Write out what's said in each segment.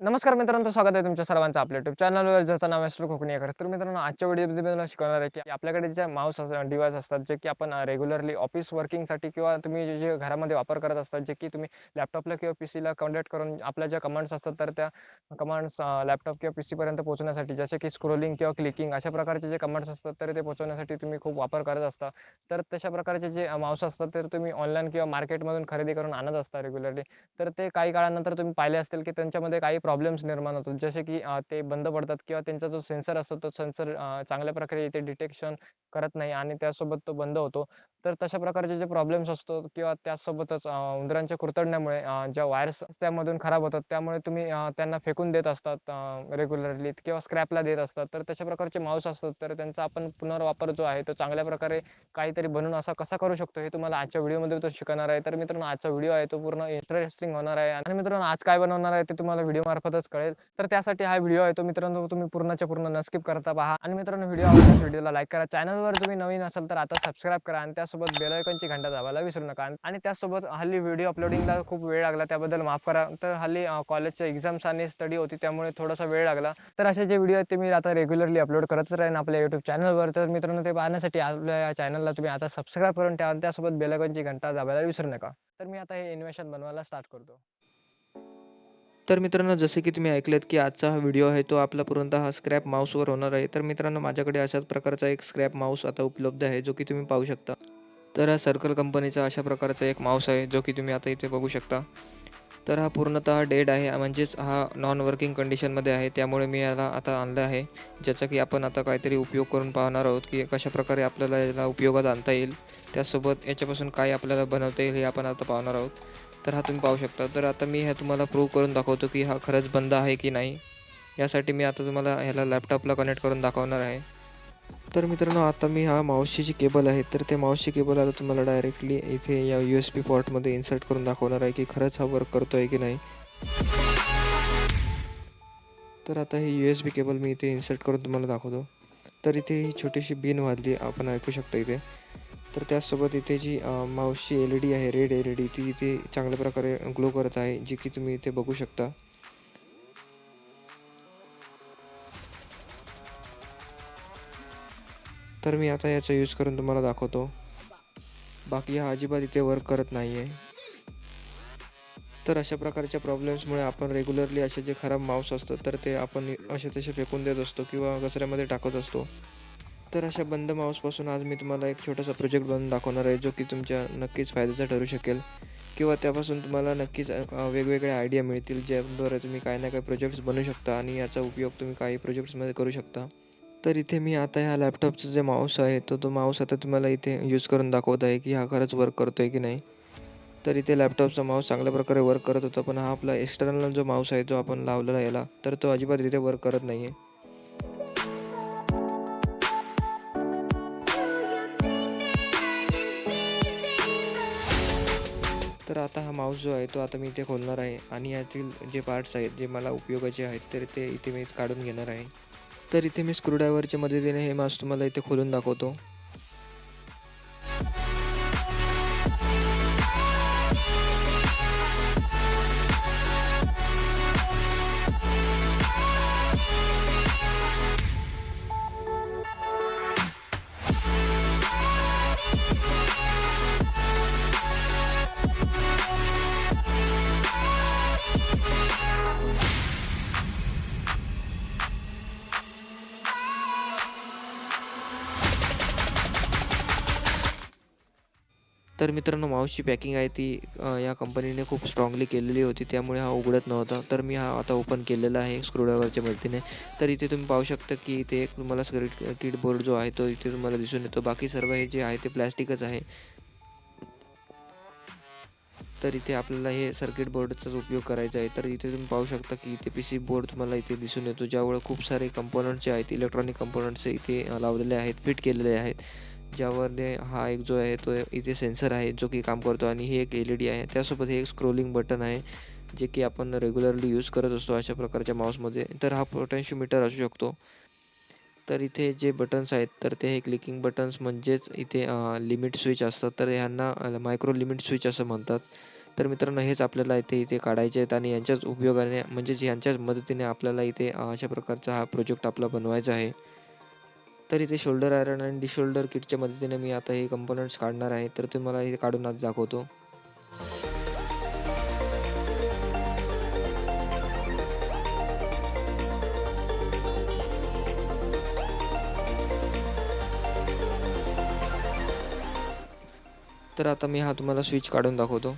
नमस्कार मित्रांनो, स्वागत आहे तुमच्या सर्वांचं आपल्या YouTube चॅनलवर, ज्याचं नाव आहे श्री कोकणीकर. तर मित्रांनो, आजच्या व्हिडिओमध्ये मी तुम्हाला शिकवणार आहे की आपल्याकडे जे माऊस डिव्हाइस असतात, जे की आपण रेग्युलरली ऑफिस वर्किंगसाठी किंवा तुम्ही जे घरामध्ये वापर करत असतात, जे की तुम्ही लॅपटॉपला किंवा पीसीला कनेक्ट करून आपल्या ज्या कमांड्स असतात, तर त्या कमांड्स लॅपटॉप किंवा पीसीपर्यंत पोहोचवण्यासाठी, जसे की स्क्रोलिंग किंवा क्लिकिंग अशा प्रकारचे जे कमांड्स असतात, तर ते पोहोचवण्यासाठी तुम्ही खूप वापर करत असता. तर तशा प्रकारचे जे माऊस असतात, तर तुम्ही ऑनलाईन किंवा मार्केटमधून खरेदी करून आणत असता रेग्युलरली. तर ते काही काळानंतर तुम्ही पाहिले असतील की त्यांच्यामध्ये काही प्रॉब्लेम्स निर्माण होतात. जसे की ते बंद पडतात किंवा त्यांचा जो सेन्सर असतो तो सेन्सर चांगल्या प्रकारे इथे डिटेक्शन करत नाही आणि त्यासोबत तो बंद होतो. तर तशा प्रकारचे जे प्रॉब्लेम्स असतो किंवा त्यासोबतच उंदरांच्या कुरतडण्यामुळे ज्या वायर्स त्यामधून खराब होतात, त्यामुळे तुम्ही त्यांना फेकून देत असतात रेग्युलरली किंवा स्क्रॅपला देत असतात. तर तशा प्रकारचे माऊस असतात, तर त्यांचा आपण पुनर्वापर जो आहे तो चांगल्या प्रकारे काहीतरी बनवून असा कसा करू शकतो, हे तुम्हाला आजच्या व्हिडिओमध्ये तो शिकवणार आहे. तर मित्रांनो, आजचा व्हिडिओ आहे तो पूर्ण इंटरेस्टिंग होणार आहे आणि मित्रांनो, आज काय बनवणार आहे ते तुम्हाला व्हिडिओ मार्फतच कळेल. तर त्यासाठी हा व्हिडिओ आहे तो मित्रांनो तुम्ही पूर्णच्या पूर्ण न स्किप करता पहा आणि मित्रांनो, व्हिडिओ आवडल्यास व्हिडिओला लाईक करा. चॅनलवर तुम्ही नवीन असाल तर आता सबस्क्राईब करा आणि त्यासोबत बेल आयकॉनची घंटा दाबायला विसरू नका. आणि त्यासोबत हल्ली व्हिडिओ अपलोडिंगला खूप वेळ लागला, त्याबद्दल माफ करा. तर हल्ली कॉलेजच्या एक्झाम्स आणि स्टडी होती, त्यामुळे थोडासा वेळ लागला. तर असे जे व्हिडिओ आहेत ते मी आता रेग्युलरली अपलोड करतच राहीन आपल्या YouTube चॅनलवर. तर मित्रांनो, ते पाहण्यासाठी आपल्या या चॅनलला तुम्ही आता सबस्क्राईब करून ठेवा आणि त्यासोबत बेल आयकॉनची घंटा दाबायला विसरू नका. तर मी आता हे एनिमेशन बनवायला स्टार्ट करतो. तर मित्रांनो, जसे की तुम्ही ऐकलत की आजचा हा व्हिडिओ आहे तो आपला पूर्णतः हा स्क्रॅप माऊसवर होणार आहे. तर मित्रांनो, माझ्याकडे अशाच प्रकारचा एक स्क्रॅप माऊस आता उपलब्ध आहे, जो की तुम्ही पाहू शकता. तर हा सर्कल कंपनीचा अशा प्रकारचा एक माऊस आहे, जो की तुम्ही आता इथे बघू शकता. तर हा पूर्णतः डेड आहे, म्हणजेच हा नॉन वर्किंग कंडिशनमध्ये आहे. त्यामुळे मी याला आता आणलं आहे, ज्याचा की आपण आता काहीतरी उपयोग करून पाहणार आहोत की कशाप्रकारे आपल्याला याला उपयोगात आणता येईल. त्यासोबत याच्यापासून काय आपल्याला बनवता येईल हे आपण आता पाहणार आहोत. तर हा तुम्ही पाहू शकता. तर आता मी हे तुम्हाला प्रूव्ह करून दाखवतो की हा खरंच बंद आहे की नाही. यासाठी मी आता तुम्हाला ह्याला लॅपटॉपला कनेक्ट करून दाखवणार आहे. तर मित्रांनो, आता मी हा माऊसची जी केबल आहे, तर ते माऊसची केबल आता तुम्हाला डायरेक्टली इथे या USB पोर्टमध्ये इन्सर्ट करून दाखवणार आहे की खरंच हा वर्क करतो आहे की नाही. तर आता ही USB केबल मी इथे इन्सर्ट करून तुम्हाला दाखवतो. तर इथे ही छोटीशी बीन वाजली आपण ऐकू शकता इथे. तर त्याचसोबत इथे जी माऊसची LED आहे, रेड LED, ती इथे चांगल्या प्रकारे ग्लो करत आहे, जी की तुम्ही इथे बघू शकता. तर मी आता याचा यूज करून तुम्हाला दाखवतो. बाकी हा अजिबात इथे वर्क करत नाही आहे. तर अशा प्रकारच्या प्रॉब्लेम्समुळे आपण रेग्युलरली असे जे खराब माऊस असतात, तर ते आपण असे तसे फेकून देत असतो किंवा कचऱ्यामध्ये टाकत असतो. तर अशा बंद माऊसपासून आज मी तुम्हाला एक छोटासा प्रोजेक्ट बनवून दाखवणार आहे, जो की तुमच्या नक्कीच फायद्याचा ठरू शकेल किंवा त्यापासून तुम्हाला नक्कीच वेगवेगळ्या आयडिया मिळतील, ज्याद्वारे तुम्ही काही ना काही प्रोजेक्ट्स बनवू शकता आणि याचा उपयोग तुम्ही काही प्रोजेक्ट्समध्ये करू शकता. तर इथे मी आता ह्या लॅपटॉपचा जे माऊस आहे, तो माऊस आता तुम्हाला इथे यूज करून दाखवत आहे की हा खरंच वर्क करतो आहे की नाही. तर इथे लॅपटॉपचा माऊस चांगल्या प्रकारे वर्क करत होता, पण हा आपला एक्सटर्नल जो माऊस आहे, जो आपण लावलेला याला, तर तो अजिबात इथे वर्क करत नाही आहे. तर आता हा माऊस जो आहे तो आता मी इथे खोलणार आहे आणि यातील जे पार्ट्स आहेत जे मला उपयोगाचे आहेत तर ते इथे मी काढून घेणार आहे. तर इथे मी स्क्रूड्रायव्हरच्या मदतीने हे माऊस तुम्हाला इथे खोलून दाखवतो. तर मित्रांनो, माऊसची पॅकिंग आहे ती या कंपनीने खूप स्ट्राँगली केलेली होती, त्यामुळे हा उघडत नव्हता. तर मी हा आता ओपन केलेला आहे स्क्रूड्रायव्हरच्या मदतीने. तर इथे तुम्ही पाहू शकता की इथे एक तुम्हाला सर्किट बोर्ड जो आहे तो इथे तुम्हाला दिसून येतो. बाकी सर्व हे जे आहे ते प्लॅस्टिकच आहे. तर इथे आपल्याला हे सर्किट बोर्डचाच उपयोग करायचा आहे. तर इथे तुम्ही पाहू शकता की इथे PC बोर्ड तुम्हाला इथे दिसून येतो, ज्यावर खूप सारे कंपोनंट्स जे आहेत, इलेक्ट्रॉनिक कंपोनंट्स इथे लावलेले आहेत, फिट केलेले आहेत. ज्यामध्ये हा एक जो आहे तो इथे सेन्सर आहे, जो की काम करतो आणि ही एक LED आहे. त्यासोबत हे एक स्क्रोलिंग बटन आहे, जे की आपण रेग्युलरली यूज करत असतो अशा प्रकारच्या माऊसमध्ये. तर हा पोटेन्शियोमीटर असू शकतो. तर इथे जे बटन्स आहेत तर ते हे क्लिकिंग बटन्स म्हणजेच इथे लिमिट स्विच असतात, तर ह्यांना मायक्रो लिमिट स्विच असं म्हणतात. तर मित्रांनो हेच आपल्याला इथे काढायचे आहेत आणि यांच्याच उपयोगाने म्हणजेच यांच्याच मदतीने आपल्याला इथे अशा प्रकारचा हा प्रोजेक्ट आपला बनवायचा आहे. तर इथे शोल्डर आयरन आणि डिशोल्डर किटच्या मदतीने मी आता हे कंपोनंट्स काढणार आहे. तर तुम्हाला हे काढून आज दाखवतो. तर आता मी हा तुम्हाला स्विच काढून दाखवतो.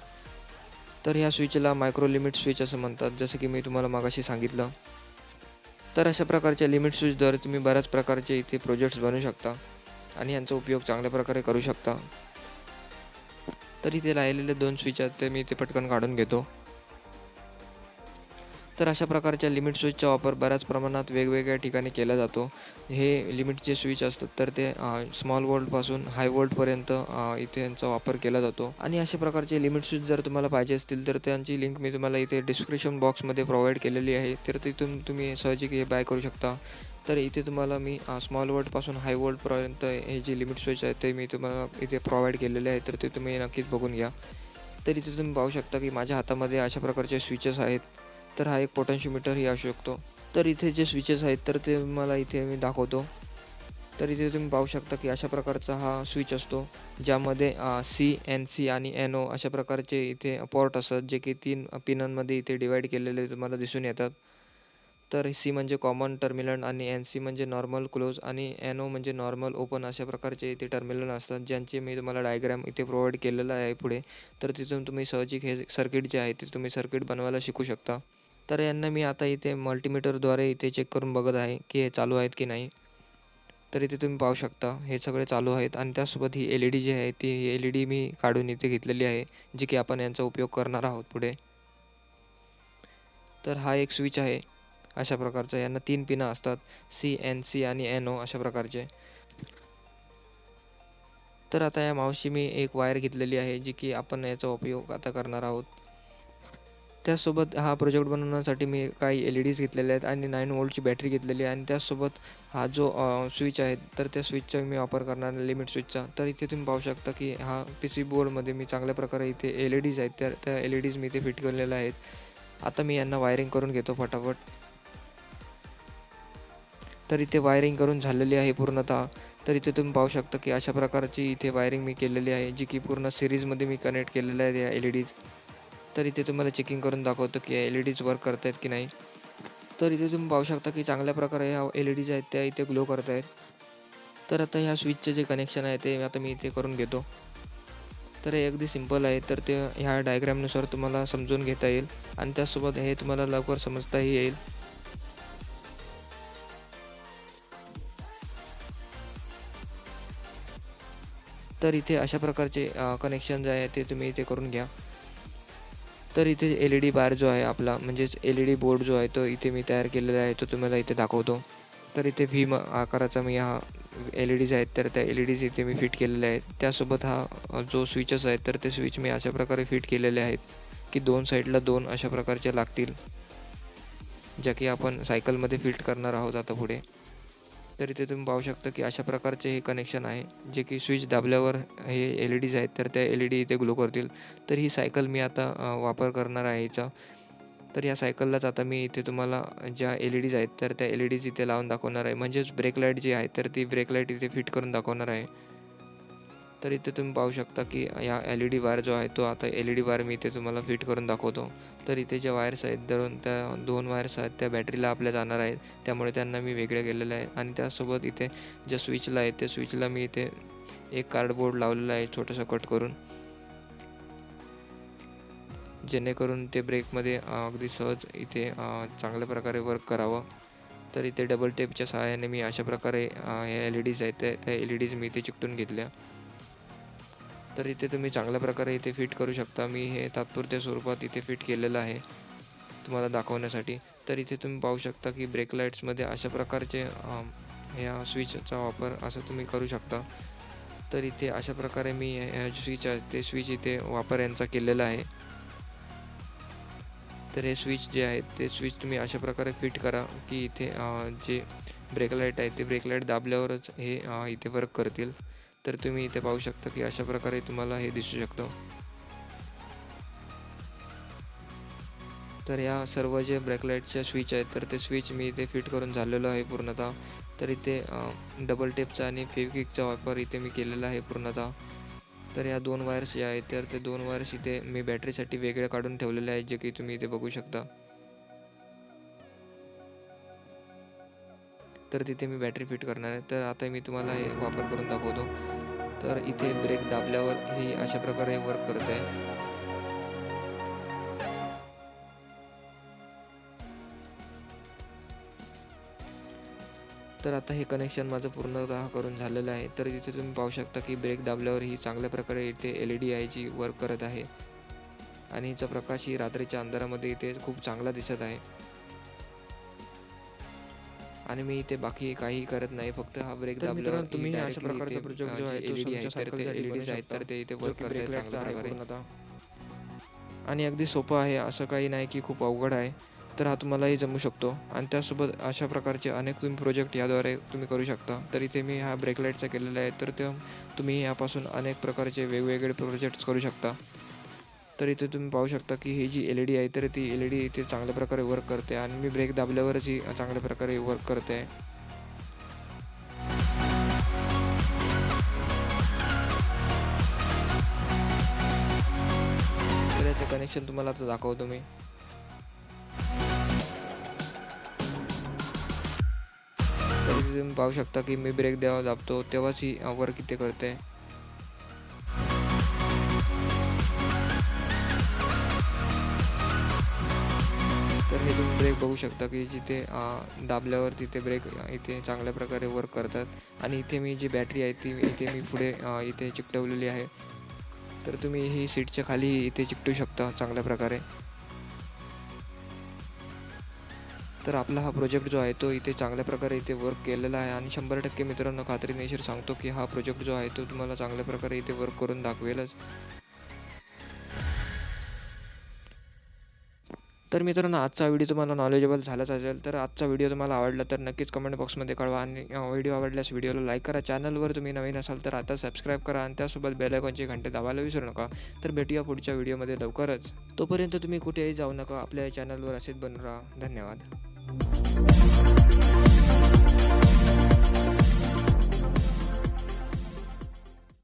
तर ह्या स्विचला मायक्रो लिमिट स्विच असं म्हणतात, जसं की मी तुम्हाला मगाशी सांगितलं. तर अशा प्रकारच्या लिमिट स्विचद्वारे तुम्ही बऱ्याच प्रकारचे इथे प्रोजेक्ट्स बनवू शकता आणि यांचा उपयोग चांगल्या प्रकारे करू शकता. तर इथे राहिलेले 2 स्विच आहेत ते मी इथे पटकन काढून घेतो. तर अशा प्रकारच्या लिमिट स्विचचा वापर बऱ्याच प्रमाणात वेगवेगळ्या ठिकाणी केला जातो. हे लिमिटचे स्विच असतात तर ते स्मॉल व्होल्टपासून हाय व्होल्टपर्यंत इथे यांचा वापर केला जातो. आणि अशा प्रकारचे लिमिट स्विच जर तुम्हाला पाहिजे असतील तर त्यांची लिंक मी तुम्हाला इथे डिस्क्रिप्शन बॉक्समध्ये प्रोव्हाइड केलेली आहे. तर तिथून तुम्ही सहजिक हे बाय करू शकता. तर इथे तुम्हाला मी स्मॉल व्होल्टपासून हाय व्होल्टपर्यंत हे जे लिमिट स्विच आहे ते मी तुम्हाला इथे प्रोव्हाइड केलेले आहे. तर ते तुम्ही नक्कीच बघून घ्या. तर इथे तुम्ही पाहू शकता की माझ्या हातामध्ये अशा प्रकारचे स्विचेस आहेत. तर हा एक पोटेन्शियोमीटरही असू शकतो. तर इथे जे स्विचेस आहेत तर ते मला इथे मी दाखवतो. तर इथे तुम्ही पाहू शकता की अशा प्रकारचा हा स्विच असतो, ज्यामध्ये सी, एन-सी आणि एन-ओ अशा प्रकारचे इथे पोर्ट असतात, जे की 3 पिनांमध्ये इथे डिवाईड केलेले तुम्हाला दिसून येतात. तर सी म्हणजे कॉमन टर्मिनल आणि एन-सी म्हणजे नॉर्मल क्लोज आणि एन-ओ म्हणजे नॉर्मल ओपन अशा प्रकारचे इथे टर्मिनल असतात, ज्यांचे मी तुम्हाला डायग्राम इथे प्रोव्हाइड केलेला आहे पुढे. तर तिथून तुम्ही सहजिक हे सर्किट जे आहे ते तुम्ही सर्किट बनवायला शिकू शकता. तर यांना मी आता इथे मल्टीमीटरद्वारे इथे चेक करून बघत आहे की हे चालू आहेत की नाही. तर इथे तुम्ही पाहू शकता हे सगळे चालू आहेत आणि त्यासोबत ही LED जी आहे ती LED मी काढून इथे घेतलेली आहे, जी की आपण यांचा उपयोग करणार आहोत पुढे. तर हा एक स्विच आहे अशा प्रकारचा. यांना 3 पिनं असतात, सी, एन-सी आणि एन-ओ अशा प्रकारचे. तर आता या माऊसची मी एक वायर घेतलेली आहे, जी की आपण याचा उपयोग आता करणार आहोत. त्याचसोबत हा प्रोजेक्ट बनवण्यासाठी मी काही LEDs घेतलेल्या आहेत आणि 9 व्होल्टची बॅटरी घेतलेली आहे आणि त्याचसोबत हा जो स्विच आहे तर त्या स्विचचा मी वापर करणार आहे लिमिट स्विचचा. तर इथे तुम्ही पाहू शकता की हा PC बोर्डमध्ये मी चांगल्या प्रकारे इथे LEDs आहेत त्या LEDs मी इथे फिट केलेल्या आहेत. आता मी यांना वायरिंग करून घेतो फटाफट. तर इथे वायरिंग करून झालेली आहे पूर्णतः. तर इथे तुम्ही पाहू शकता की अशा प्रकारची इथे वायरिंग मी केलेली आहे, जी की पूर्ण सीरीजमध्ये मी कनेक्ट केलेल्या आहेत या LEDs. तर इथे तुम्हाला चेकिंग करून दाखवतो की या LEDs वर्क करत आहेत की नाही. तर इथे तुम्ही पाहू शकता की चांगल्या प्रकारे ह्या LEDs आहेत त्या इथे ग्लो करत आहेत. तर आता ह्या स्विचचे जे कनेक्शन आहे ते आता मी इथे करून घेतो. तर हे अगदी सिंपल आहे. तर ते ह्या डायग्रामनुसार तुम्हाला समजून घेता येईल आणि त्याचसोबत हे तुम्हाला लवकर समजताही येईल. तर इथे अशा प्रकारचे कनेक्शन जे आहे ते तुम्ही इथे करून घ्या. तर इथे LED बार जो आहे आपला म्हणजेच LED बोर्ड जो आहे तो इथे मी तयार केलेला आहे, तो तुम्हाला इथे दाखवतो. तर इथे आकाराचा मी हा LEDs आहेत तर त्या LEDs इथे मी फिट केलेल्या आहेत. त्यासोबत हा जो स्विचेस आहेत तर ते स्विच मी अशा प्रकारे फिट केलेले आहेत की 2 साईडला 2 अशा प्रकारच्या लागतील, ज्या की आपण सायकलमध्ये फिट करणार आहोत आता पुढे. तर इथे तुम्ही पाहू शकता की अशा प्रकारचे हे कनेक्शन आहे, जे की स्विच दाबल्यावर हे LEDs आहेत तर त्या LED इथे ग्लो करतील. तर ही सायकल मी आता वापर करणार आहे हिचा. तर या सायकललाच आता मी इथे तुम्हाला ज्या LEDs आहेत तर त्या LEDs इथे लावून दाखवणार आहे. म्हणजेच ब्रेक लाईट जी आहे तर ती ब्रेक लाईट इथे फिट करून दाखवणार आहे. तर इथे तुम्ही पाहू शकता की या LED वायर जो आहे तो आता LED वायर मी इथे तुम्हाला फिट करून दाखवतो. तर इथे ज्या वायर्स आहेत त्या 2 वायर्स आहेत त्या बॅटरीला आपल्या जाणार आहेत. त्यामुळे त्यांना मी वेगळ्या केलेल्या आहेत आणि त्यासोबत इथे ज्या स्विचला आहे त्या स्विचला मी इथे एक कार्डबोर्ड लावलेला आहे छोटंसं कट करून, जेणेकरून ते ब्रेकमध्ये अगदी सहज इथे चांगल्या प्रकारे वर्क करावं. तर इथे डबल टेपच्या सहाय्याने मी अशा प्रकारे ह्या LEDs आहेत त्या LEDs मी इथे चिकटून घेतल्या. तर इथे तुम्ही चांगल्या प्रकारे इथे फिट करू शकता. मी हे तात्पुरत्या स्वरूपात इथे फिट केलेलं आहे तुम्हाला दाखवण्यासाठी. तर इथे तुम्ही पाहू शकता की ब्रेक लाईट्समध्ये अशा प्रकारचे ह्या स्विचचा वापर असं तुम्ही करू शकता. तर इथे अशा प्रकारे मी स्विच आहे ते स्विच इथे वापर यांचा केलेला आहे. तर हे स्विच जे आहेत ते स्विच तुम्ही अशा प्रकारे फिट करा की इथे जे ब्रेक लाईट आहे ते ब्रेक लाईट दाबल्यावरच हे इथे वर्क करतील. तर तुम्ही इथे पाहू शकता की अशा प्रकारे तुम्हाला हे दिसू शकतं. तर या सर्व जे ब्रेक लाईटच्या स्विच आहेत तर ते स्विच मी इथे फिट करून झालेलो आहे पूर्णतः. तर इथे डबल टेपचा आणि फेविक्विकचा वापर इथे मी केलेला आहे पूर्णतः. तर या 2 वायर्स ज्या आहेत तर ते 2 वायर्स इथे मी बॅटरीसाठी वेगळे काढून ठेवलेले आहेत, जे की तुम्ही इथे बघू शकता. तर तिथे मी बॅटरी फिट करणार आहे. तर आता मी तुम्हाला हे वापर करून दाखवतो. तर इथे ब्रेक दाबल्यावर ही अशा प्रकारे वर्क करत आहे. तर आता हे कनेक्शन माझं पूर्णतः करून झालेलं आहे. तर इथे तुम्ही पाहू शकता की ब्रेक दाबल्यावर ही चांगल्या प्रकारे इथे LED आहे जी वर्क करत आहे आणि हिचा प्रकाश ही रात्रीच्या अंधारामध्ये इथे खूप चांगला दिसत आहे. आणि मी इथे बाकी काही करत नाही, फक्त हा ब्रेक तर दाबल्यावर मित्रांनो, तुम्ही अशा प्रकारचा प्रोजेक्ट जो आहे तो LED आहे तुमच्या तर ते सर्कलसाठी बनवू LEDs आहेत शकता, तर ते इथे जो वर्क की करत ब्रेक आहेत लाईटचा चांगल्या आहे प्रकारे. पूर्णतः. आणि अगदी सोपं आहे, असं काही नाही की खूप अवघड आहे. तर हा तुम्हालाही जमू शकतो आणि त्यासोबत अशा प्रकारचे अनेक तुम्ही प्रोजेक्ट याद्वारे तुम्ही करू शकता. तर इथे मी हा ब्रेक लाईटचा केलेला आहे, तर ते तुम्ही यापासून अनेक प्रकारचे वेगवेगळे प्रोजेक्ट्स करू शकता. तर इथे तुम्ही पाहू शकता की ही जी LED आहे तर ती LED इथे चांगल्या प्रकारे वर्क करते आणि मी ब्रेक दाबल्यावरच ही चांगल्या प्रकारे वर्क करते आहे. तर याचं कनेक्शन तुम्हाला आता दाखवतो मी. तर इथे तुम्ही पाहू शकता की मी ब्रेक दाबतो तेव्हाच ही वर्क इथे करते. तर हे तुम्ही ब्रेक बघू शकता की जिथे दाबल्यावर तिथे ब्रेक इथे चांगल्या प्रकारे वर्क करतात आणि इथे मी जी बॅटरी आहे ती इथे मी पुढे इथे चिकटवलेली आहे. तर तुम्ही ही सीटच्या खाली इथे चिकटवू शकता चांगल्या प्रकारे. तर आपला हा प्रोजेक्ट जो आहे तो इथे चांगल्या प्रकारे इथे वर्क केलेला आहे आणि 100% मित्रांनो खात्रीशीर सांगतो की हा प्रोजेक्ट जो आहे तो तुम्हाला चांगल्या प्रकारे इथे वर्क करून दाखवेलच. तर मित्रांनो, आजचा व्हिडिओ तुम्हाला नॉलेजेबल झालाच असेल. तर आजचा व्हिडिओ तुम्हाला आवडला तर नक्कीच कमेंट बॉक्समध्ये कळवा आणि व्हिडिओ आवडल्यास व्हिडिओला लाईक करा. चॅनलवर तुम्ही नवीन असाल तर आता सबस्क्राईब करा आणि त्यासोबत बेल आयकॉनची घंटी दाबायला विसरू नका. तर भेटूया पुढच्या व्हिडिओमध्ये लवकरच. तोपर्यंत तुम्ही कुठेही जाऊ नका. आपल्या चॅनलवर असेच बनून राहा. धन्यवाद.